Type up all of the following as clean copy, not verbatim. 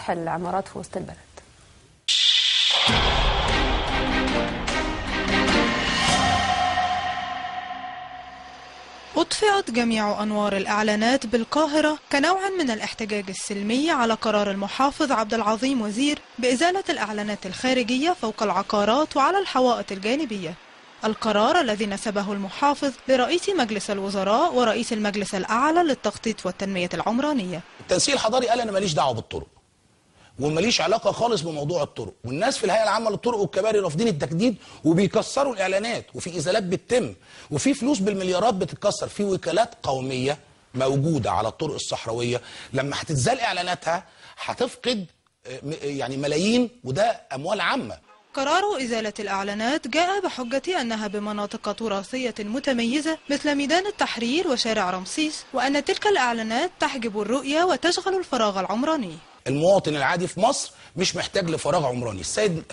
سطح العمارات في وسط البلد. أطفئت جميع أنوار الإعلانات بالقاهرة كنوع من الاحتجاج السلمي على قرار المحافظ عبد العظيم وزير بإزالة الإعلانات الخارجية فوق العقارات وعلى الحوائط الجانبية. القرار الذي نسبه المحافظ لرئيس مجلس الوزراء ورئيس المجلس الأعلى للتخطيط والتنمية العمرانية. التنسيق الحضاري قال أنا ماليش دعوة بالطرق وماليش علاقه خالص بموضوع الطرق، والناس في الهيئه العامه للطرق والكباري رافضين التجديد وبيكسروا الاعلانات، وفي ازالات بتتم وفي فلوس بالمليارات بتتكسر في وكالات قوميه موجوده على الطرق الصحراويه. لما هتتزال اعلاناتها هتفقد يعني ملايين، وده اموال عامه. قرار إزالة الإعلانات جاء بحجة أنها بمناطق تراثية متميزة مثل ميدان التحرير وشارع رمسيس، وأن تلك الإعلانات تحجب الرؤية وتشغل الفراغ العمراني. المواطن العادي في مصر مش محتاج لفراغ عمراني. السيد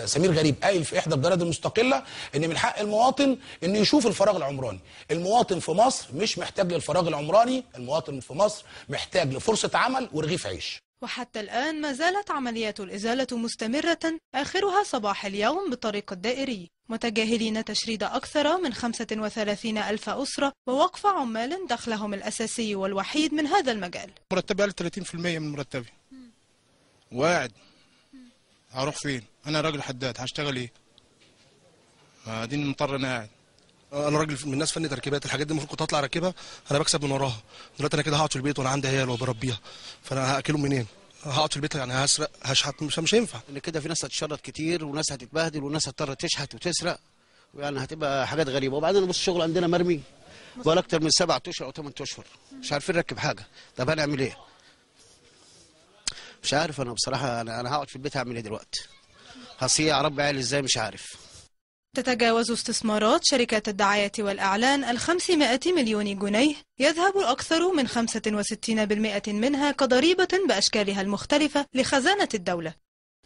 سمير غريب قايل في احدى الجرائد المستقله ان من حق المواطن انه يشوف الفراغ العمراني. المواطن في مصر مش محتاج للفراغ العمراني، المواطن في مصر محتاج لفرصه عمل ورغيف عيش. وحتى الآن ما زالت عمليات الإزالة مستمرة، آخرها صباح اليوم بالطريق الدائري، متجاهلين تشريد أكثر من 35,000 أسرة ووقف عمال دخلهم الأساسي والوحيد من هذا المجال. مرتبي قال 30% من مرتبي وقاعد. هروح فين؟ أنا راجل حداد، هشتغل إيه؟ اديني مضطر أنا قاعد. انا راجل من الناس فني تركيبات، الحاجات دي المفروض كنت اطلع اركبها، انا بكسب من وراها. دلوقتي انا كده هقعد في البيت وانا عندي عيال وبربيها، فانا هاكلهم منين؟ هقعد في البيت يعني هسرق هشحت؟ مش هينفع. ان كده في ناس هتشرد كتير وناس هتتبهدل وناس هتضطر تشحت وتسرق، يعني هتبقى حاجات غريبه. وبعدين بص الشغل عندنا مرمي بقى اكتر من 7 اشهر او 8 اشهر مش عارفين نركب حاجه. طب هنعمل ايه؟ مش عارف انا بصراحه. انا هقعد في البيت هعمل ايه دلوقتي؟ هصيع اربي عيالي ازاي؟ مش عارف. تتجاوز استثمارات شركات الدعاية والإعلان 500 مليون جنيه، يذهب أكثر من 65% منها كضريبة بأشكالها المختلفة لخزانة الدولة.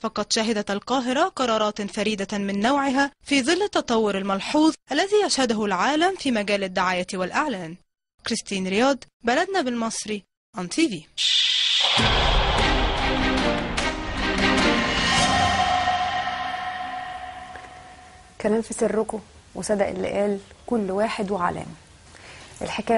فقد شهدت القاهرة قرارات فريدة من نوعها في ظل التطور الملحوظ الذي يشهده العالم في مجال الدعاية والإعلان. كريستين رياض، بلدنا بالمصري، on TV. كلام في سركم وصدق اللي قال كل واحد وعلامه. الحكايه